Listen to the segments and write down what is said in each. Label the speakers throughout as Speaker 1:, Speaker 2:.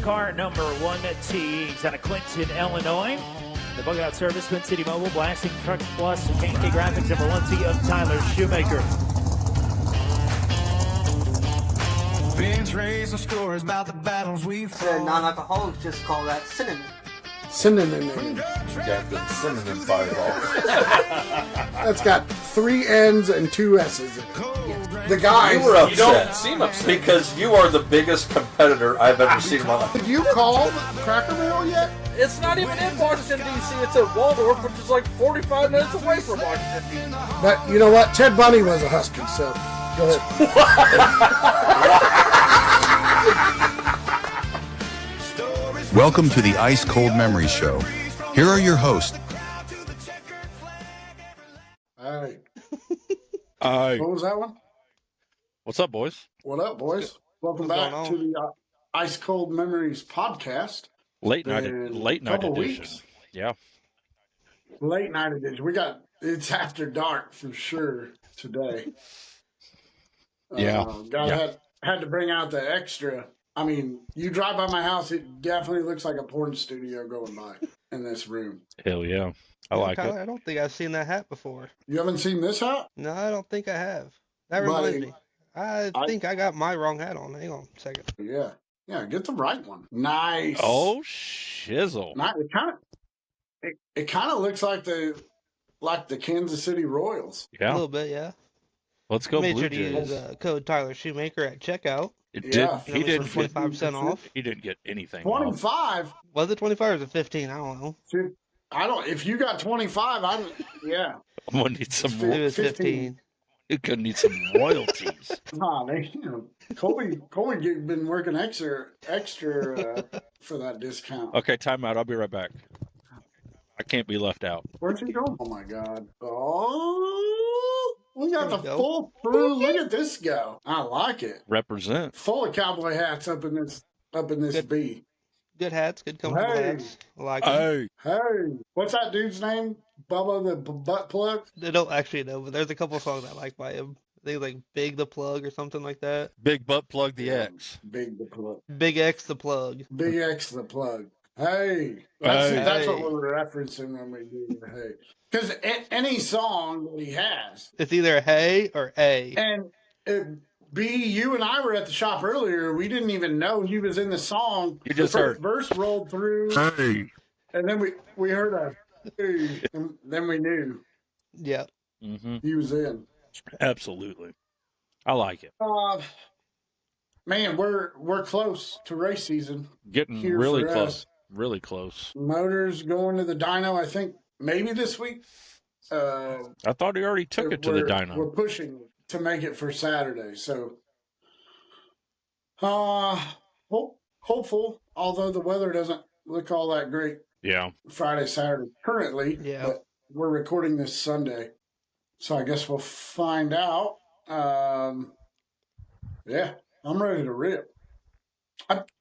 Speaker 1: car number 1T. He's out of Clinton, Illinois. The bug out service, Twin City Mobile, blasting trucks plus Pancake Graphics number 1T of Tyler Shoemaker.
Speaker 2: Ben's raising stories about the battles we've fought.
Speaker 3: Non-alcoholics just call that cinnamon.
Speaker 4: Synonym.
Speaker 5: Got the cinnamon fireball.
Speaker 4: That's got 3 N's and 2 S's in it. The guys.
Speaker 5: You were upset.
Speaker 6: You don't seem upset.
Speaker 5: Because you are the biggest competitor I've ever seen in my life.
Speaker 4: Have you called Cracker Barrel yet?
Speaker 6: It's not even in Washington, D.C. It's at Waldorf, which is like 45 minutes away from Washington, D.C.
Speaker 4: But you know what? Ted Bundy was a Husky, so go ahead.
Speaker 7: Welcome to the Ice Cold Memories Show. Here are your hosts.
Speaker 4: All right.
Speaker 5: Aye.
Speaker 4: What was that one?
Speaker 6: What's up, boys?
Speaker 4: What up, boys? Welcome
Speaker 3: What's
Speaker 4: back
Speaker 3: going
Speaker 4: to the Ice Cold Memories podcast.
Speaker 6: Late night
Speaker 4: Couple
Speaker 6: edition.
Speaker 4: weeks.
Speaker 6: Yeah.
Speaker 4: Late night edition. It's after dark for sure today.
Speaker 6: Yeah.
Speaker 4: Had to bring out the extra. I mean, you drive by my house, it definitely looks like a porn studio going by in this room.
Speaker 6: Hell yeah. I like it.
Speaker 3: I don't think I've seen that hat before.
Speaker 4: You haven't seen this hat?
Speaker 3: No, I don't think I have. That reminds me. I think I got my wrong hat on. Hang on a second.
Speaker 4: Yeah. Yeah, get the right one. Nice.
Speaker 6: Oh, shizzle.
Speaker 4: It kind of looks like the Kansas City Royals.
Speaker 6: Yeah.
Speaker 3: A little bit, yeah.
Speaker 6: Let's go
Speaker 3: Made
Speaker 6: Blue
Speaker 3: sure to
Speaker 6: Jays.
Speaker 3: use code Tyler Shoemaker at checkout.
Speaker 6: He
Speaker 3: That
Speaker 6: didn't
Speaker 3: was for
Speaker 6: get
Speaker 3: 25% off.
Speaker 6: He didn't get anything.
Speaker 4: 25.
Speaker 3: Was it 25 or was it 15? I don't know.
Speaker 4: If you got 25, yeah.
Speaker 6: I'm gonna need some.
Speaker 3: It was 15.
Speaker 6: You're gonna need some royalties.
Speaker 4: Nah, Colby been working extra for that discount.
Speaker 6: Okay, time out. I'll be right back. I can't be left out.
Speaker 4: Where'd you go? Oh my God! Oh, we got the
Speaker 3: There we go.
Speaker 4: full crew. Look at this go. I like it.
Speaker 6: Represent.
Speaker 4: Full of cowboy hats up in this
Speaker 3: Good.
Speaker 4: B.
Speaker 3: Good hats, good comfortable
Speaker 4: Hey.
Speaker 3: hats. I like them.
Speaker 6: Hey.
Speaker 4: Hey, what's that dude's name? Bubba the butt plug.
Speaker 3: I don't actually know, but there's a couple songs I like by him. I think like Big the Plug or something like that.
Speaker 6: Big butt plug the X.
Speaker 4: Big the plug.
Speaker 3: Big X the Plug.
Speaker 4: Big X the plug. Hey, that's
Speaker 3: Hey.
Speaker 4: what we're referencing when we do the hey. Because any song that he has,
Speaker 3: It's either hey or A.
Speaker 4: and B, you and I were at the shop earlier. We didn't even know he was in the song.
Speaker 6: You just
Speaker 4: the
Speaker 6: heard.
Speaker 4: verse rolled through,
Speaker 6: Hey.
Speaker 4: and then we heard a hey, and then we knew
Speaker 3: Yeah.
Speaker 6: Mm-hmm.
Speaker 4: he was in.
Speaker 6: Absolutely. I like it.
Speaker 4: Man, we're close to race season.
Speaker 6: Getting
Speaker 4: Here
Speaker 6: really
Speaker 4: for
Speaker 6: close.
Speaker 4: us.
Speaker 6: Really close.
Speaker 4: Motors going to the dyno. I think maybe this week.
Speaker 6: I thought he already took it to the
Speaker 4: We're
Speaker 6: dyno.
Speaker 4: pushing to make it for Saturday. So, hopeful, although the weather doesn't look all that great
Speaker 6: Yeah.
Speaker 4: Friday, Saturday currently.
Speaker 3: Yeah.
Speaker 4: But we're recording this Sunday. So I guess we'll find out. Yeah, I'm ready to rip.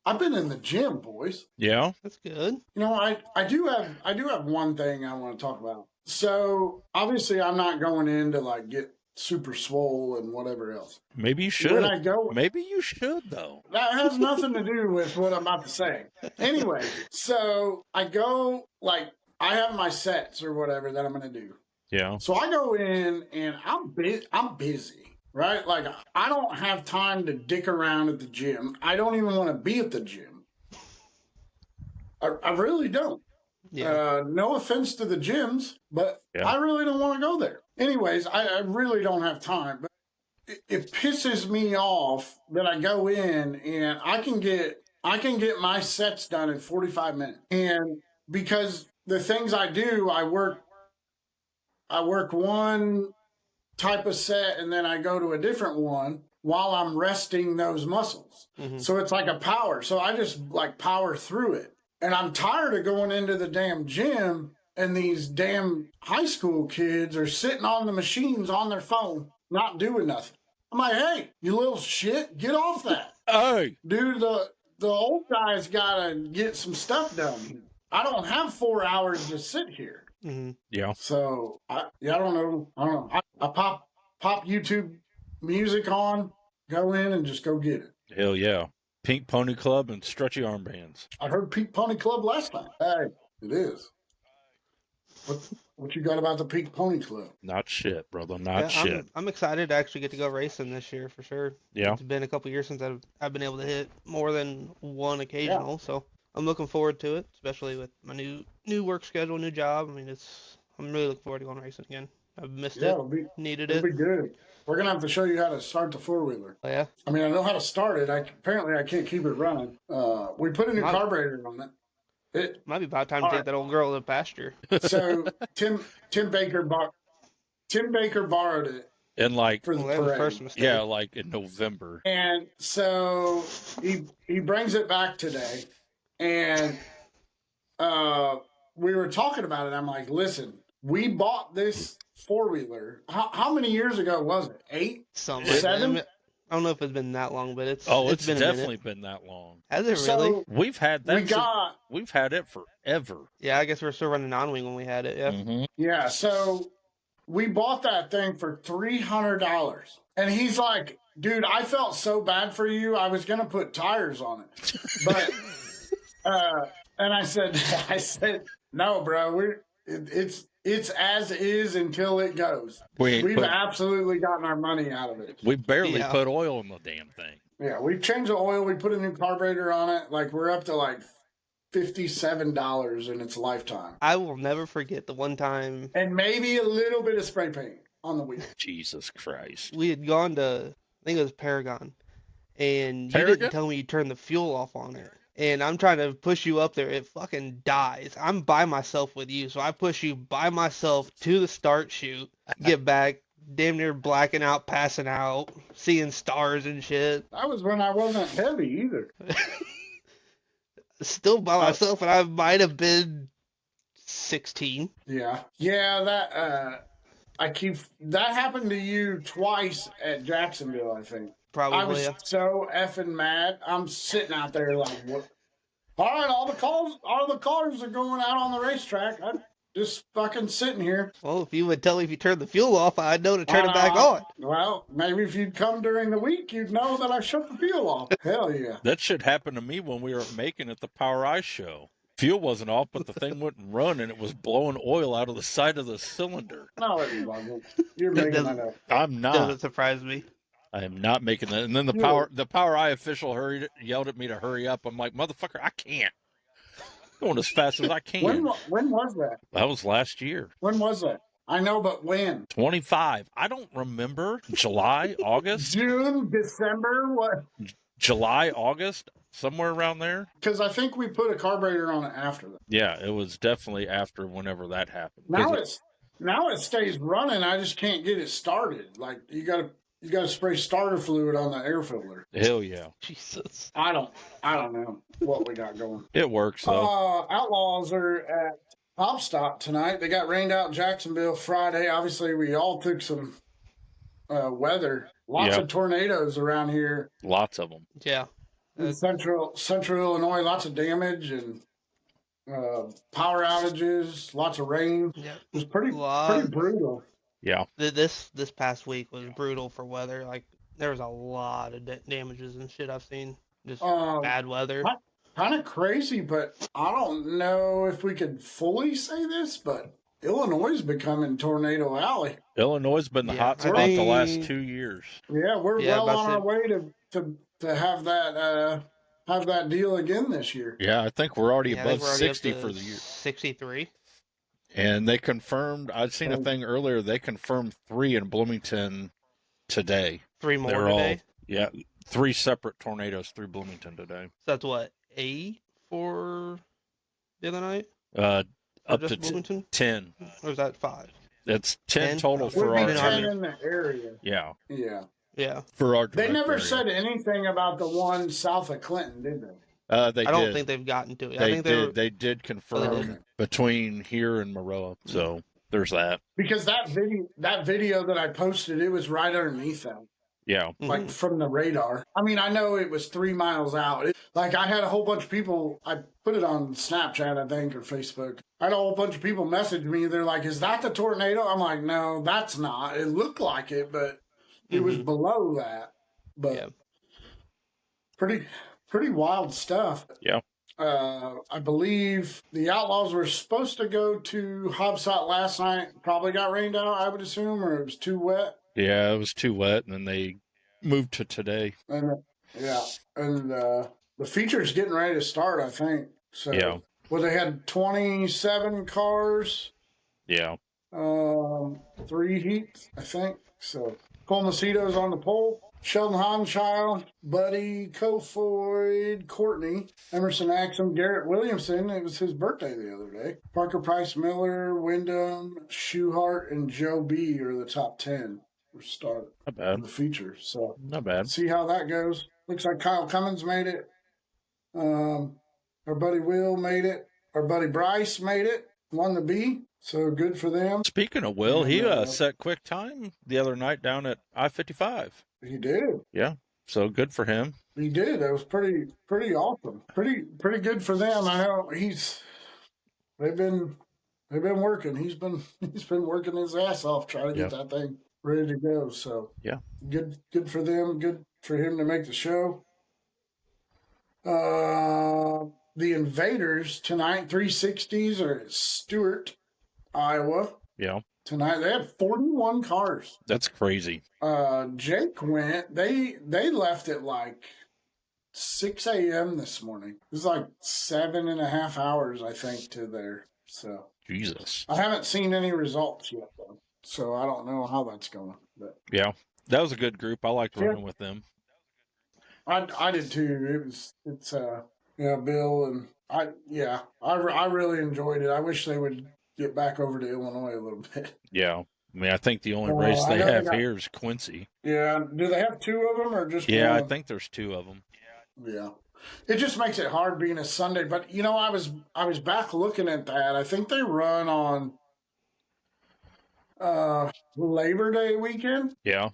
Speaker 4: I've been in the gym, boys.
Speaker 6: Yeah.
Speaker 3: That's good.
Speaker 4: You know, I do have one thing I want to talk about. So obviously I'm not going in to like get super swole and whatever else.
Speaker 6: Maybe you should.
Speaker 4: When I go,
Speaker 6: Maybe you should though.
Speaker 4: that has nothing to do with what I'm about to say. Anyway, so I go, like, I have my sets or whatever that I'm going to do.
Speaker 6: Yeah.
Speaker 4: So I go in and I'm busy, right? Like, I don't have time to dick around at the gym. I don't even want to be at the gym. I really don't.
Speaker 3: Yeah.
Speaker 4: No offense to the gyms, but
Speaker 6: Yeah.
Speaker 4: I really don't want to go there. Anyways, I really don't have time. But it pisses me off that I go in and I can get my sets done in 45 minutes. And because the things I do, I work one type of set and then I go to a different one while I'm resting those muscles.
Speaker 3: Mhm.
Speaker 4: So it's like a power. So I just like power through it. And I'm tired of going into the damn gym and these damn high school kids are sitting on the machines on their phone, not doing nothing. I'm like, hey, you little shit, get off that.
Speaker 6: Hey.
Speaker 4: Dude, the old guy's got to get some stuff done. I don't have 4 hours to sit here.
Speaker 3: Mm-hmm.
Speaker 6: Yeah.
Speaker 4: So, I don't know. I pop YouTube music on, go in and just go get it.
Speaker 6: Hell yeah.
Speaker 8: Pink Pony Club and stretchy armbands.
Speaker 4: I heard Pink Pony Club last time. Hey, it is. What you got about the Pink Pony Club?
Speaker 8: Not shit, brother. Not shit.
Speaker 3: I'm excited to actually get to go racing this year for sure.
Speaker 8: Yeah.
Speaker 3: It's been a couple years since I've been able to hit more than one occasional, so I'm looking forward to it, especially with my new work schedule, new job. I mean, I'm really looking forward to going racing again. I've missed it. Needed it.
Speaker 4: It'll be good. We're gonna have to show you how to start the 4-wheeler.
Speaker 3: Oh, yeah.
Speaker 4: I mean, I know how to start it. Apparently I can't keep it running. We put a new carburetor on it. It
Speaker 3: might be about time to take that old girl to the pasture.
Speaker 4: So Tim Baker borrowed it.
Speaker 8: And like
Speaker 4: for the first
Speaker 3: mistake.
Speaker 8: Yeah, like in November.
Speaker 4: And so he brings it back today, and we were talking about it. I'm like, listen, we bought this 4-wheeler. How many years ago was it? 8?
Speaker 3: Something.
Speaker 4: 7?
Speaker 3: I don't know if it's been that long, but it's been
Speaker 8: definitely been that long.
Speaker 3: Has it really?
Speaker 8: We've had that. We've had it forever.
Speaker 3: Yeah, I guess we were still running non-wing when we had it. Yeah.
Speaker 8: Mm-hmm.
Speaker 4: Yeah. So we bought that thing for $300, and he's like, "Dude, I felt so bad for you. I was gonna put tires on it, but." And I said, "No, bro. It's as is until it goes. We've absolutely gotten our money out of it.
Speaker 8: We barely put oil in the damn thing.
Speaker 4: Yeah, we changed the oil. We put a new carburetor on it. Like, we're up to like $57 in its lifetime.
Speaker 3: I will never forget the one time.
Speaker 4: And maybe a little bit of spray paint on the wheel.
Speaker 8: Jesus Christ.
Speaker 3: We had gone to, I think it was Paragon, and you didn't tell me you turned the fuel off on it. And I'm trying to push you up there. It fucking dies. I'm by myself with you. So I push you by myself to the start chute, get back, damn near blacking out, passing out, seeing stars and shit.
Speaker 4: That was when I wasn't heavy either.
Speaker 3: Still by myself, and I might have been 16.
Speaker 4: Yeah. Yeah, that happened to you twice at Jacksonville, I think.
Speaker 3: Probably.
Speaker 4: I was so effing mad. I'm sitting out there like, what? All right, all the cars are going out on the racetrack. I'm just fucking sitting here.
Speaker 3: Well, if you would tell me if you turned the fuel off, I'd know to turn it back on.
Speaker 4: Well, maybe if you'd come during the week, you'd know that I shut the fuel off. Hell yeah.
Speaker 8: That shit happened to me when we were making at the Power Ice show. Fuel wasn't off, but the thing wouldn't run, and it was blowing oil out of the side of the cylinder.
Speaker 4: No, it wasn't. You're making that up.
Speaker 8: I'm not.
Speaker 3: Doesn't surprise me.
Speaker 8: I am not making that. And then the Power Eye official yelled at me to hurry up. I'm like, motherfucker, I can't. I'm going as fast as I can.
Speaker 4: When was that?
Speaker 8: That was last year.
Speaker 4: When was that? I know, but when?
Speaker 8: 25. I don't remember. July, August?
Speaker 4: June, December, what?
Speaker 8: July, August, somewhere around there.
Speaker 4: Because I think we put a carburetor on it after that.
Speaker 8: Yeah, it was definitely after whenever that happened.
Speaker 4: Now it stays running. I just can't get it started. Like, you got to spray starter fluid on the air filter.
Speaker 8: Hell yeah.
Speaker 3: Jesus.
Speaker 4: I don't know what we got going.
Speaker 8: It works though.
Speaker 4: Outlaws are at Top Stop tonight. They got rained out in Jacksonville Friday. Obviously, we all took some weather. Lots of tornadoes around here.
Speaker 8: Lots of them.
Speaker 3: Yeah.
Speaker 4: In central Illinois, lots of damage and power outages. Lots of rain.
Speaker 3: Yeah.
Speaker 4: It was pretty brutal.
Speaker 8: Yeah.
Speaker 3: This past week was brutal for weather. Like, there was a lot of damages and shit I've seen. Just bad weather.
Speaker 4: Kind of crazy, but I don't know if we could fully say this, but Illinois is becoming Tornado Alley.
Speaker 8: Illinois has been the hot spot the last 2 years.
Speaker 4: Yeah, we're well on our way to have that deal again this year.
Speaker 8: Yeah, I think we're already above 60 for the year.
Speaker 3: 63.
Speaker 8: And they confirmed, I'd seen a thing earlier, they confirmed 3 in Bloomington today.
Speaker 3: 3 more today?
Speaker 8: 3 separate tornadoes through Bloomington today.
Speaker 3: So that's what, 8 for the other night?
Speaker 8: Up to 10.
Speaker 3: Or is that 5?
Speaker 8: It's 10 total for our
Speaker 4: 10 in the area.
Speaker 8: Yeah.
Speaker 3: Yeah.
Speaker 8: For our
Speaker 4: They never
Speaker 8: area.
Speaker 4: said anything about the one south of Clinton, did they?
Speaker 8: I
Speaker 3: don't think they've gotten to it.
Speaker 8: They did confirm between here and Maroa. So there's that.
Speaker 4: Because that video that I posted, it was right underneath them.
Speaker 8: Yeah.
Speaker 4: Like from the radar. I mean, I know it was 3 miles out. I had a whole bunch of people, I put it on Snapchat, I think, or Facebook. I had a whole bunch of people message me. They're like, is that the tornado? I'm like, no, that's not. It looked like it, but it was below that. But pretty pretty wild stuff.
Speaker 8: Yeah.
Speaker 4: I believe the Outlaws were supposed to go to Hobsot last night. Probably got rained out, I would assume, or it was too wet.
Speaker 8: Yeah, it was too wet, and then they moved to today.
Speaker 4: And the feature's getting ready to start, I think. So,
Speaker 8: Yeah.
Speaker 4: Well, they had 27 cars.
Speaker 8: Yeah.
Speaker 4: 3 heats, I think. So, Cole Macedo's on the pole. Sheldon Hanschild, Buddy, Kofoid, Courtney, Emerson Axum, Garrett Williamson. It was his birthday the other day. Parker Price Miller, Wyndham, Schuhart, and Joe B are the top 10 for start.
Speaker 8: Not bad.
Speaker 4: The feature. So
Speaker 8: Not bad.
Speaker 4: See how that goes. Looks like Kyle Cummins made it. Our buddy Will made it. Our buddy Bryce made it. Won the B. So good for them.
Speaker 8: Speaking of Will, he set quick time the other night down at I-55.
Speaker 4: He did.
Speaker 8: Yeah. So good for him.
Speaker 4: He did. That was pretty awesome. Pretty good for them. I know they've been working. He's been working his ass off trying to get that thing ready to go. So
Speaker 8: yeah,
Speaker 4: good for them. Good for him to make the show. The Invaders tonight, 360s are at Stewart, Iowa.
Speaker 8: Yeah.
Speaker 4: Tonight they had 41 cars.
Speaker 8: That's crazy.
Speaker 4: Jake went. They left at like 6 a.m. this morning. It was like 7.5 hours, I think, to there. So
Speaker 8: Jesus.
Speaker 4: I haven't seen any results yet, though. So I don't know how that's going. But
Speaker 8: yeah, that was a good group. I liked running with them.
Speaker 4: I did too. It's Bill and I really enjoyed it. I wish they would get back over to Illinois a little bit.
Speaker 8: Yeah. I mean, I think the only race they have here is Quincy.
Speaker 4: Yeah. Do they have 2 of them or just
Speaker 8: one? I
Speaker 4: one?
Speaker 8: think there's 2 of them.
Speaker 4: Yeah. It just makes it hard being a Sunday. But, I was back looking at that. I think they run on Labor Day weekend.
Speaker 8: Yeah.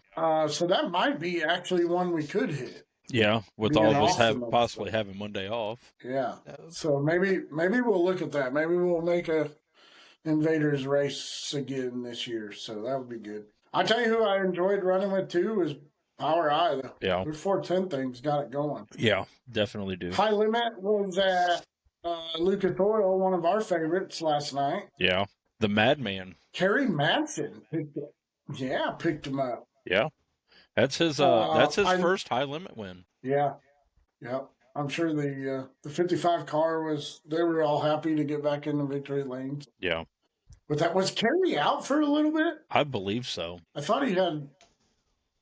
Speaker 4: So that might be actually one we could hit.
Speaker 8: Yeah, with all of us possibly having Monday off.
Speaker 4: Yeah. So maybe we'll look at that. Maybe we'll make a Invaders race again this year. So that would be good. I tell you who I enjoyed running with too was Power Eye. Though.
Speaker 8: Yeah.
Speaker 4: Their 410 things got it going.
Speaker 8: Yeah, definitely do.
Speaker 4: High Limit was at Lucas Oil, one of our favorites last night.
Speaker 8: Yeah. The Madman.
Speaker 4: Kerry Madsen picked him up.
Speaker 8: Yeah. That's his first High Limit win.
Speaker 4: Yeah. Yep. I'm sure the 55 car they were all happy to get back in the victory lanes.
Speaker 8: Yeah.
Speaker 4: But that was Kerry out for a little bit?
Speaker 8: I believe so.
Speaker 4: I thought he had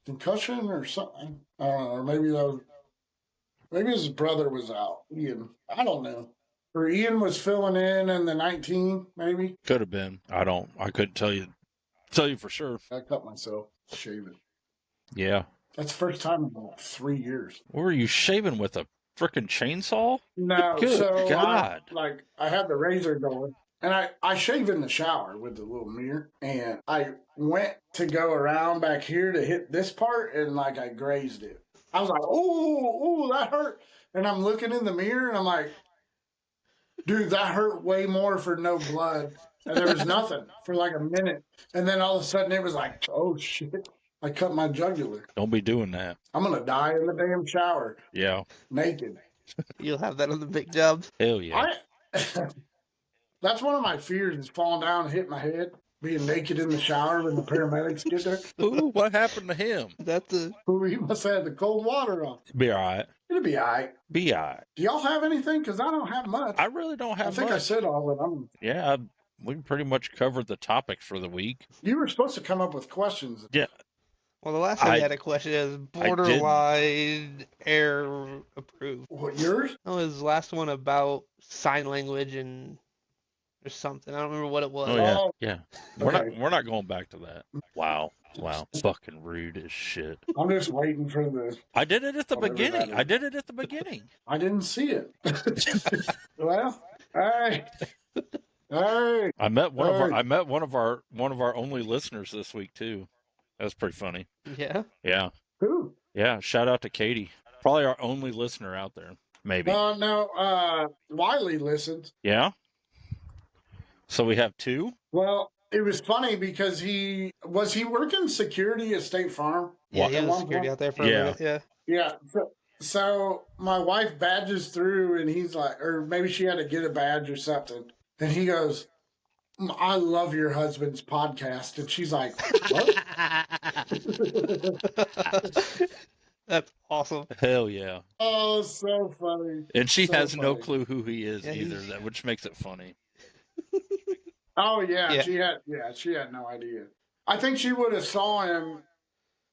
Speaker 4: concussion or something. I don't know. Or maybe his brother was out. Ian. I don't know. Or Ian was filling in the 19, maybe.
Speaker 8: Could have been. I couldn't tell you for sure.
Speaker 4: I cut myself shaving.
Speaker 8: Yeah.
Speaker 4: That's the first time in about 3 years.
Speaker 8: What were you shaving with, a frickin' chainsaw?
Speaker 4: No,
Speaker 8: Good
Speaker 4: so
Speaker 8: God.
Speaker 4: I had the razor going, and I shave in the shower with the little mirror, and I went to go around back here to hit this part, and I grazed it. I was like, oh, that hurt. And I'm looking in the mirror, and I'm like, dude, that hurt way more for no blood. And there was nothing for a minute. And then all of a sudden it was like, oh, shit. I cut my jugular.
Speaker 8: Don't be doing that.
Speaker 4: I'm going to die in the damn shower.
Speaker 8: Yeah.
Speaker 4: Naked.
Speaker 3: You'll have that on the big jobs.
Speaker 8: Hell yeah.
Speaker 4: That's one of my fears is falling down and hitting my head. Being naked in the shower when the paramedics get there.
Speaker 8: Ooh, what happened to him?
Speaker 4: He must have had the cold water on.
Speaker 8: Be all right.
Speaker 4: It'll be all right.
Speaker 8: Be all right.
Speaker 4: Do y'all have anything? Because I don't have much.
Speaker 8: I really don't have much.
Speaker 4: I think I said all of them.
Speaker 8: Yeah, we pretty much covered the topics for the week.
Speaker 4: You were supposed to come up with questions.
Speaker 8: Yeah.
Speaker 3: Well, the last time you had a question is borderline air approved.
Speaker 4: What, yours?
Speaker 3: No, his last one about sign language and or something. I don't remember what it was.
Speaker 8: Oh yeah. We're not going back to that. Wow. Fucking rude as shit.
Speaker 4: I'm just waiting for the.
Speaker 8: I did it at the beginning. I
Speaker 4: didn't see it. Well, hey.
Speaker 8: I met one of our only listeners this week too. That was pretty funny.
Speaker 3: Yeah.
Speaker 8: Yeah.
Speaker 4: Who?
Speaker 8: Yeah. Shout out to Katie. Probably our only listener out there. Maybe.
Speaker 4: No. Wiley listened.
Speaker 8: Yeah. So we have 2.
Speaker 4: Well, it was funny because he working security at State Farm.
Speaker 3: Yeah, he was security out there for a minute. Yeah.
Speaker 4: Yeah. So my wife badges through, and he's like, or maybe she had to get a badge or something. And he goes, I love your husband's podcast. And she's like, what?
Speaker 3: That's awesome.
Speaker 8: Hell yeah.
Speaker 4: Oh, so funny.
Speaker 8: And she
Speaker 4: So
Speaker 8: has no
Speaker 4: funny.
Speaker 8: clue who he is
Speaker 3: Yeah,
Speaker 8: either, that which makes it funny.
Speaker 4: Oh yeah,
Speaker 3: Yeah.
Speaker 4: she had no idea. I think she would have saw him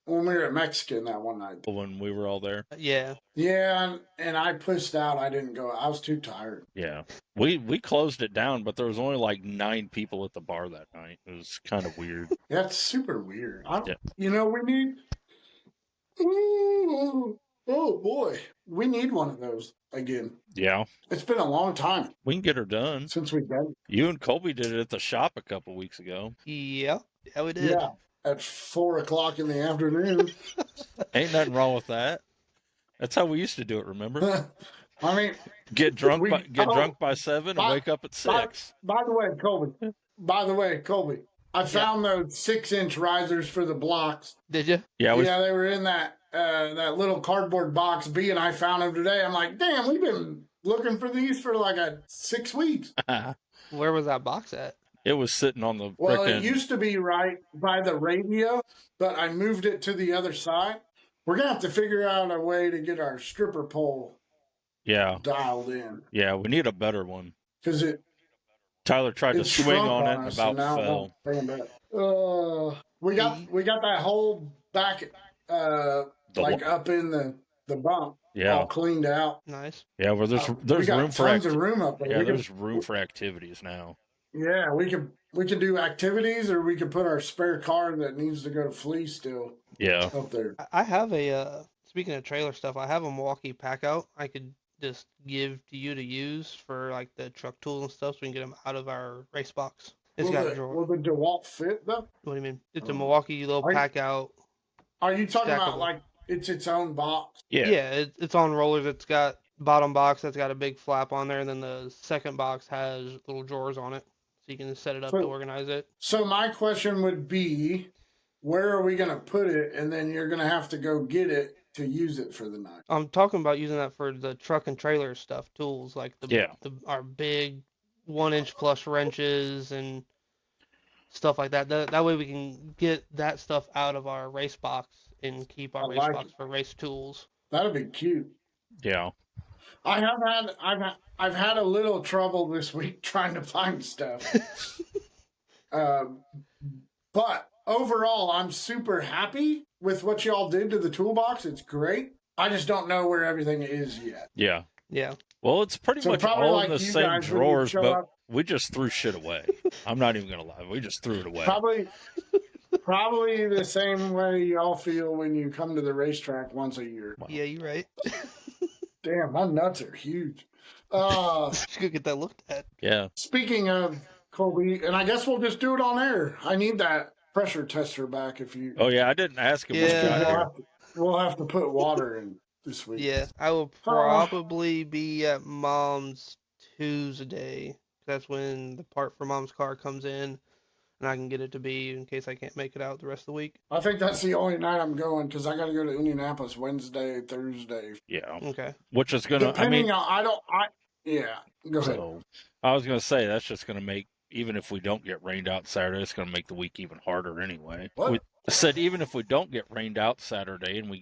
Speaker 4: when we were at Mexican that one night.
Speaker 8: When we were all there.
Speaker 3: Yeah.
Speaker 4: Yeah, and I pushed out. I didn't go. I was too tired.
Speaker 8: Yeah. We closed it down, but there was only like 9 people at the bar that night. It was kind of weird.
Speaker 4: That's super weird.
Speaker 8: Yeah.
Speaker 4: You know, we need. Ooh, oh boy, we need one of those again.
Speaker 8: Yeah.
Speaker 4: It's been a long time
Speaker 8: We can get her done.
Speaker 4: since we've done it.
Speaker 8: You and Colby did it at the shop a couple weeks ago.
Speaker 3: Yeah. Yeah, we did.
Speaker 4: Yeah, at 4:00 in the afternoon.
Speaker 8: Ain't nothing wrong with that. That's how we used to do it, remember?
Speaker 4: I mean,
Speaker 8: Get drunk
Speaker 4: We-
Speaker 8: drunk by 7 and
Speaker 4: by-
Speaker 8: wake up at 6.
Speaker 4: by the way, Colby, I found those 6-inch risers for the blocks.
Speaker 3: Did you?
Speaker 8: Yeah,
Speaker 4: Yeah, they were in that little cardboard box. B and I found them today. I'm like, damn, we've been looking for these for like 6 weeks.
Speaker 3: Where was that box at?
Speaker 8: it was sitting on the
Speaker 4: Well,
Speaker 8: frickin'
Speaker 4: it used to be right by the radio, but I moved it to the other side. We're gonna have to figure out a way to get our stripper pole
Speaker 8: Yeah.
Speaker 4: dialed in
Speaker 8: Yeah, we need a better one.
Speaker 4: because
Speaker 8: Tyler tried to
Speaker 4: it
Speaker 8: swing
Speaker 4: shrunk
Speaker 8: on it and
Speaker 4: us,
Speaker 8: about
Speaker 4: and now it
Speaker 8: fell.
Speaker 4: won't stand up. We got that whole back like up in the bump
Speaker 8: Yeah.
Speaker 4: all cleaned out.
Speaker 3: Nice.
Speaker 8: Yeah, well there's
Speaker 4: we got
Speaker 8: room for
Speaker 4: tons of room up there.
Speaker 8: Yeah,
Speaker 4: We
Speaker 8: there's
Speaker 4: can-
Speaker 8: room for activities now.
Speaker 4: Yeah, we can do activities, or we can put our spare car that needs to go to Flea still
Speaker 8: Yeah.
Speaker 4: up there.
Speaker 3: I have a, speaking of trailer stuff, I have a Milwaukee pack out I could just give to you to use for like the truck tools and stuff so we can get them out of our race box. It's got a drawer.
Speaker 4: Will the DeWalt fit though?
Speaker 3: What do you mean? It's a Milwaukee little
Speaker 4: Are you-
Speaker 3: pack out.
Speaker 4: Are you talking about
Speaker 3: Stackable.
Speaker 4: like it's its own box?
Speaker 8: Yeah.
Speaker 3: Yeah, it's on rollers. It's got bottom box that's got a big flap on there, and then the second box has little drawers on it, so you can set it up to
Speaker 4: So-
Speaker 3: organize it.
Speaker 4: So my question would be, where are we gonna put it? And then you're gonna have to go get it to use it for the night.
Speaker 3: I'm talking about using that for the truck and trailer stuff, tools like
Speaker 8: Yeah.
Speaker 3: our big 1-inch plus wrenches and stuff like that. That way we can get that stuff out of our race box and keep our
Speaker 4: I
Speaker 3: race
Speaker 4: like
Speaker 3: box
Speaker 4: it.
Speaker 3: for race tools.
Speaker 4: That'd be cute.
Speaker 8: Yeah.
Speaker 4: I've had a little trouble this week trying to find stuff. But overall, I'm super happy with what y'all did to the toolbox. It's great. I just don't know where everything is yet.
Speaker 8: Yeah.
Speaker 3: Yeah.
Speaker 8: Well, it's pretty
Speaker 4: So
Speaker 8: much
Speaker 4: probably
Speaker 8: all
Speaker 4: like
Speaker 8: in the
Speaker 4: you
Speaker 8: same
Speaker 4: guys when you
Speaker 8: drawers,
Speaker 4: show
Speaker 8: but
Speaker 4: up-
Speaker 8: we just threw shit away. I'm not even gonna lie. We just threw it away.
Speaker 4: Probably the same way y'all feel when you come to the racetrack once a year.
Speaker 8: Wow.
Speaker 3: Yeah, you're right.
Speaker 4: Damn, my nuts are huge.
Speaker 3: Should go get that looked at.
Speaker 8: Yeah.
Speaker 4: Speaking of Colby, and I guess we'll just do it on air. I need that pressure tester back if you.
Speaker 8: Oh yeah, I didn't ask him when he
Speaker 3: Yeah.
Speaker 8: got here.
Speaker 4: We'll have to put water in this week.
Speaker 3: Yeah, I will probably be at Mom's Tuesday. That's when the part for Mom's car comes in, and I can get it to be in case I can't make it out the rest of the week.
Speaker 4: I think that's the only night I'm going because I got to go to Indianapolis Wednesday, Thursday.
Speaker 8: Yeah.
Speaker 3: Okay.
Speaker 8: Which is gonna
Speaker 4: Depending on, yeah, go ahead.
Speaker 8: so I was gonna say that's just gonna make, even if we don't get rained out Saturday, it's gonna make the week even harder anyway.
Speaker 4: What?
Speaker 8: I said even if we don't get rained out Saturday and we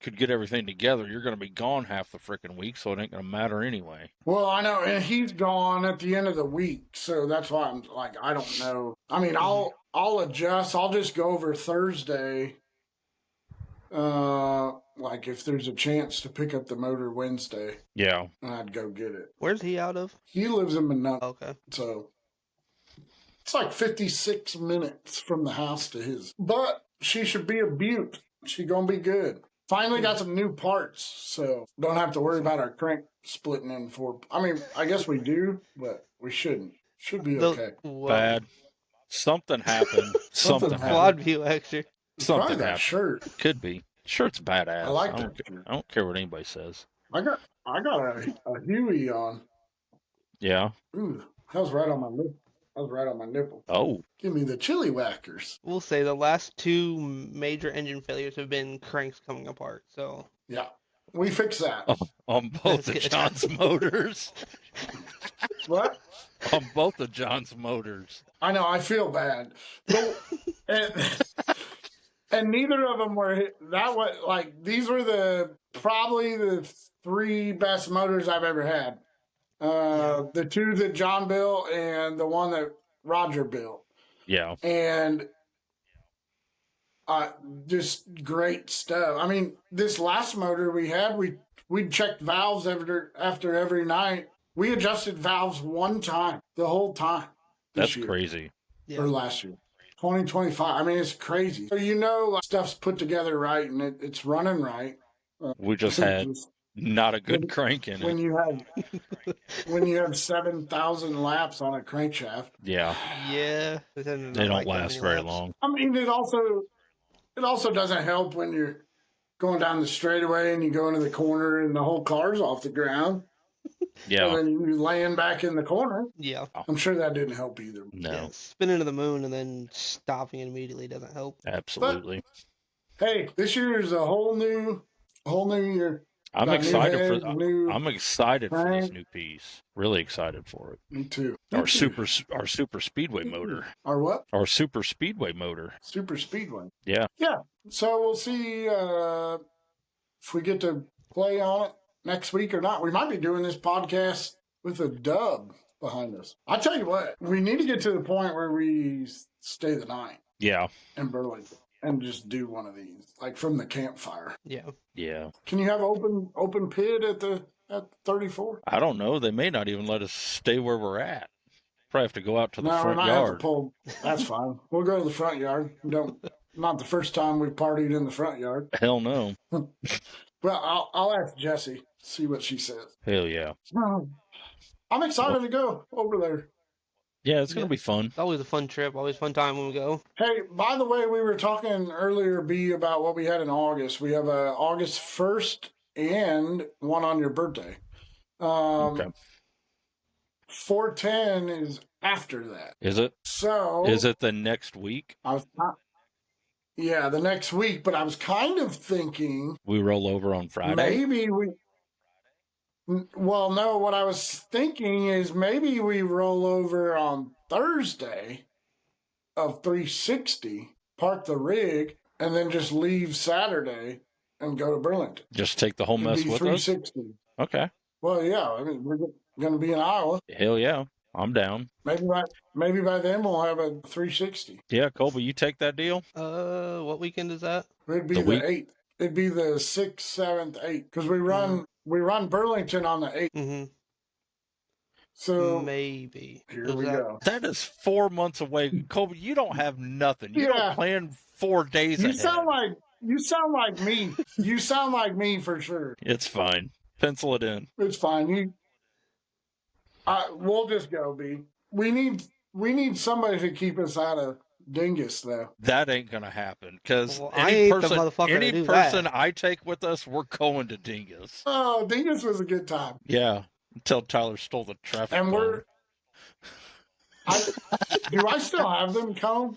Speaker 8: could get everything together, you're gonna be gone half the freaking week, so it ain't gonna matter anyway.
Speaker 4: Well, I know, and he's gone at the end of the week, so that's why I'm like, I don't know. I mean, I'll adjust. I'll just go over Thursday. Like if there's a chance to pick up the motor Wednesday,
Speaker 8: Yeah.
Speaker 4: I'd go get it.
Speaker 3: Where's he out of?
Speaker 4: He lives in Monroe,
Speaker 3: Okay.
Speaker 4: so it's like 56 minutes from the house to his. But she should be a beaut. She gonna be good. Finally got some new parts, so don't have to worry about our crank splitting in four. I mean, I guess we do, but we shouldn't. Should be okay.
Speaker 8: Bad. Something happened.
Speaker 4: Something
Speaker 8: Something
Speaker 4: happened.
Speaker 3: Quad view extra.
Speaker 8: Something
Speaker 4: Probably that
Speaker 8: happened.
Speaker 4: shirt.
Speaker 8: Could be. Shirt's badass.
Speaker 4: I like
Speaker 8: I don't
Speaker 4: that
Speaker 8: care. I don't care what anybody says.
Speaker 4: I got a Huey on.
Speaker 8: Yeah.
Speaker 4: Ooh, that was right on my lip. That was right on my nipple.
Speaker 8: Oh.
Speaker 4: Give me the chili whackers.
Speaker 3: We'll say the last two major engine failures have been cranks coming apart. So
Speaker 4: Yeah. we fixed that.
Speaker 8: On both of John's motors.
Speaker 4: What?
Speaker 8: On both of John's motors.
Speaker 4: I know. I feel bad. And neither of them were that was like these were probably the 3 best motors I've ever had. The 2 that John built and the one that Roger built.
Speaker 8: Yeah.
Speaker 4: And just great stuff. I mean, this last motor we had, we checked valves after every night. We adjusted valves one time the whole time.
Speaker 8: That's crazy.
Speaker 4: Or last year. 2025. I mean, it's crazy. So stuff's put together right and it's running right.
Speaker 8: We just had not a good crank in it.
Speaker 4: When you have 7,000 laps on a crankshaft.
Speaker 8: Yeah.
Speaker 3: Yeah.
Speaker 8: They don't last very long.
Speaker 4: I mean, it also doesn't help when you're going down the straightaway and you go into the corner and the whole car's off the ground.
Speaker 8: Yeah.
Speaker 4: And then you're laying back in the corner.
Speaker 3: Yeah.
Speaker 4: I'm sure that didn't help either.
Speaker 8: No.
Speaker 3: Yeah, spinning to the moon and then stopping it immediately doesn't help.
Speaker 8: Absolutely.
Speaker 4: But, hey, this year is a whole new year.
Speaker 8: I'm excited for
Speaker 4: crank.
Speaker 8: this new piece. Really excited for it.
Speaker 4: Me too.
Speaker 8: Our super speedway motor.
Speaker 4: Our what?
Speaker 8: Our super speedway motor.
Speaker 4: Super speedway.
Speaker 8: Yeah.
Speaker 4: Yeah. So we'll see if we get to play on it next week or not. We might be doing this podcast with a dub behind us. I tell you what, we need to get to the point where we stay the night.
Speaker 8: Yeah.
Speaker 4: In Burlington. And just do one of these, like from the campfire.
Speaker 3: Yeah.
Speaker 8: Yeah.
Speaker 4: Can you have open pit at 34?
Speaker 8: I don't know. They may not even let us stay where we're at. Probably have to go out to the
Speaker 4: No,
Speaker 8: front
Speaker 4: we might have to
Speaker 8: yard.
Speaker 4: pull. That's fine. We'll go to the front yard. Not the first time we've partied in the front yard.
Speaker 8: Hell no.
Speaker 4: Well, I'll ask Jessie, see what she says.
Speaker 8: Hell yeah.
Speaker 4: I'm excited to go over there.
Speaker 8: Yeah, it's going to be fun.
Speaker 3: It's always a fun trip. Always fun time when we go.
Speaker 4: Hey, by the way, we were talking earlier, B, about what we had in August. We have a August 1st and one on your birthday.
Speaker 8: Okay.
Speaker 4: 410 is after that.
Speaker 8: Is it?
Speaker 4: So
Speaker 8: Is it the next week?
Speaker 4: Yeah, the next week. But I was kind of thinking
Speaker 8: We roll over on Friday?
Speaker 4: maybe well, no, what I was thinking is maybe we roll over on Thursday of 360, park the rig, and then just leave Saturday and go to Burlington.
Speaker 8: Just take the whole mess
Speaker 4: It'd be
Speaker 8: with us?
Speaker 4: 360.
Speaker 8: Okay.
Speaker 4: Well, yeah, I mean, we're going to be in Iowa.
Speaker 8: Hell yeah. I'm down.
Speaker 4: Maybe by then we'll have a 360.
Speaker 8: Yeah, Colby, you take that deal?
Speaker 3: What weekend is that?
Speaker 4: It'd be the 8th. It'd be the 6th, 7th, 8th. Because we run Burlington on the 8th.
Speaker 3: Mm-hmm.
Speaker 4: So
Speaker 3: maybe.
Speaker 4: Here we go.
Speaker 8: That is 4 months away. Colby, you don't have nothing. You don't plan 4 days
Speaker 4: You
Speaker 8: ahead.
Speaker 4: sound like me. You sound like me for sure.
Speaker 8: It's fine. Pencil it in.
Speaker 4: It's fine. We'll just go, B. We need somebody to keep us out of Dingus, though.
Speaker 8: That ain't gonna happen because
Speaker 3: any
Speaker 8: person I take with us, we're going to Dingus.
Speaker 4: Oh, Dingus was a good time.
Speaker 8: Yeah, until Tyler stole the traffic.
Speaker 4: And
Speaker 8: cone.
Speaker 4: do I still have them cone?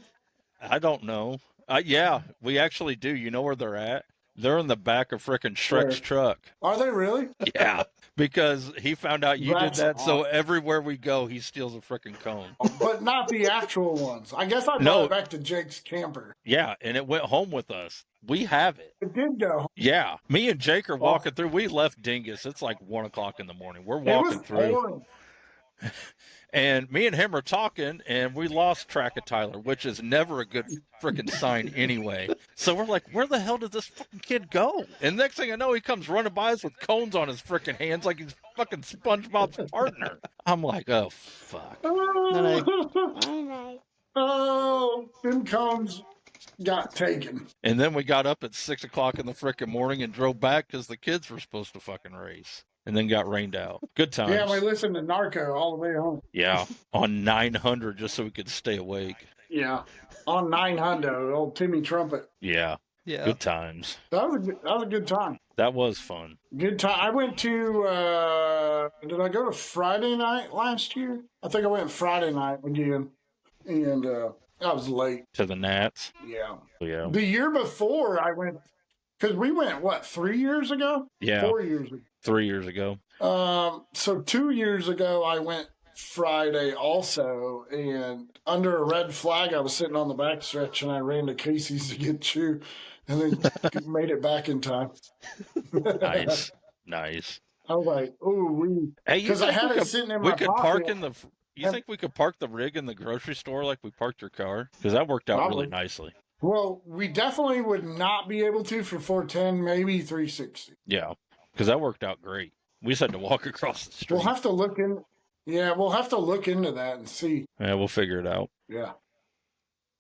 Speaker 8: I don't know. Yeah, we actually do. You know where they're at? They're in the back of frickin' Shrek's truck.
Speaker 4: Are they really?
Speaker 8: Yeah, because he found out you
Speaker 4: That's
Speaker 8: did that, so
Speaker 4: awesome.
Speaker 8: everywhere we go, he steals a frickin' cone.
Speaker 4: But not the actual ones. I guess I brought it back to Jake's camper.
Speaker 8: Yeah, and it went home with us. We have it.
Speaker 4: It did go home.
Speaker 8: Yeah, me and Jake are walking through. We left Dingus. It's like 1 o'clock in the morning. We're walking through.
Speaker 4: Boring.
Speaker 8: And me and him are talking, and we lost track of Tyler, which is never a good freaking sign anyway. So we're like, where the hell did this fucking kid go? And next thing I know, he comes running by us with cones on his freaking hands like he's fucking SpongeBob's partner. I'm like, oh, fuck.
Speaker 4: Oh, them cones got taken.
Speaker 8: And then we got up at 6 o'clock in the freaking morning and drove back because the kids were supposed to fucking race. And then got rained out. Good times.
Speaker 4: Yeah, we listened to Narco all the way home.
Speaker 8: Yeah, on 900 just so we could stay awake.
Speaker 4: Yeah, on 900, old Timmy Trumpet.
Speaker 8: Yeah, good times.
Speaker 4: That was a good time.
Speaker 8: That was fun.
Speaker 4: Good time. I went to, did I go to Friday night last year? I think I went Friday night again. And I was late.
Speaker 8: To the Nats?
Speaker 4: Yeah.
Speaker 8: Yeah.
Speaker 4: The year before, I went because we went, what, 3 years ago?
Speaker 8: Yeah.
Speaker 4: 4 years ago.
Speaker 8: 3 years ago.
Speaker 4: So 2 years ago, I went Friday also, and under a red flag, I was sitting on the back stretch, and I ran to Casey's to get Chew, and then made it back in time.
Speaker 8: Nice. Nice.
Speaker 4: I was like, ooh,
Speaker 8: Hey, you
Speaker 4: because I
Speaker 8: think
Speaker 4: had
Speaker 8: we
Speaker 4: it
Speaker 8: could,
Speaker 4: sitting in
Speaker 8: we
Speaker 4: my
Speaker 8: could
Speaker 4: pocket.
Speaker 8: park in the? You think we could park the rig in the grocery store like we parked your car? Because that worked out really nicely.
Speaker 4: Well, we definitely would not be able to for 410, maybe 360.
Speaker 8: Yeah, because that worked out great. We just had to walk across the street.
Speaker 4: We'll have to look in. Yeah, we'll have to look into that and see.
Speaker 8: Yeah, we'll figure it out.
Speaker 4: Yeah.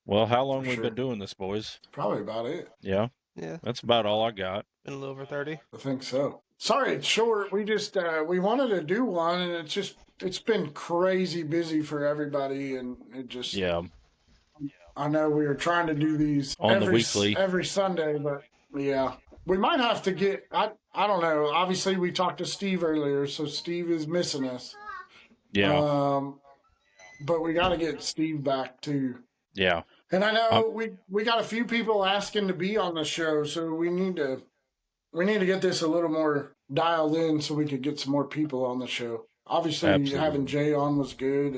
Speaker 8: Well, how long
Speaker 4: For
Speaker 8: we
Speaker 4: sure.
Speaker 8: been doing this, boys?
Speaker 4: Probably about it.
Speaker 8: Yeah,
Speaker 3: Yeah,
Speaker 8: that's about all I got.
Speaker 3: been a little over 30.
Speaker 4: I think so. Sorry, it's short. We just we wanted to do one, and it's been crazy busy for everybody, and it just
Speaker 8: Yeah,
Speaker 4: I know we were trying to do these
Speaker 8: On the weekly.
Speaker 4: every Sunday, but yeah, we might have to get. I don't know. Obviously, we talked to Steve earlier, so Steve is missing us.
Speaker 8: yeah,
Speaker 4: But we got to get Steve back too.
Speaker 8: yeah.
Speaker 4: And I know we got a few people asking to be on the show, so we need to get this a little more dialed in so we could get some more people on the show. Obviously,
Speaker 8: Absolutely.
Speaker 4: having Jay on was good,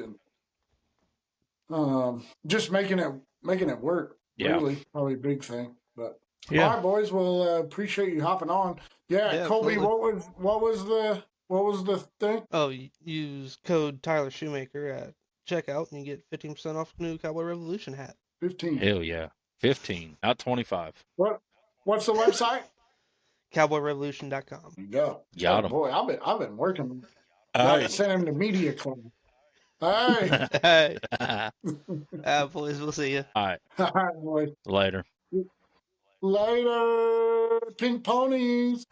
Speaker 4: and just making it work.
Speaker 8: Yeah.
Speaker 4: Really, probably a big thing. But
Speaker 8: Yeah.
Speaker 4: all right, boys, we'll appreciate you hopping on. Yeah,
Speaker 3: Yeah,
Speaker 4: Colby,
Speaker 3: absolutely.
Speaker 4: what was the thing?
Speaker 3: Oh, use code Tyler Shoemaker at checkout and you get 15% off new Cowboy Revolution hat.
Speaker 4: 15.
Speaker 8: Hell yeah, 15, not 25.
Speaker 4: What's the website?
Speaker 3: CowboyRevolution.com.
Speaker 4: You go.
Speaker 8: Got
Speaker 4: Oh,
Speaker 8: 'em.
Speaker 4: boy, I've been working.
Speaker 8: All
Speaker 4: I
Speaker 8: right.
Speaker 4: sent him to Media Club. Hey.
Speaker 3: Hey, boys, we'll see you.
Speaker 8: All right,
Speaker 4: All right, boys.
Speaker 8: later.
Speaker 4: Later, pink ponies.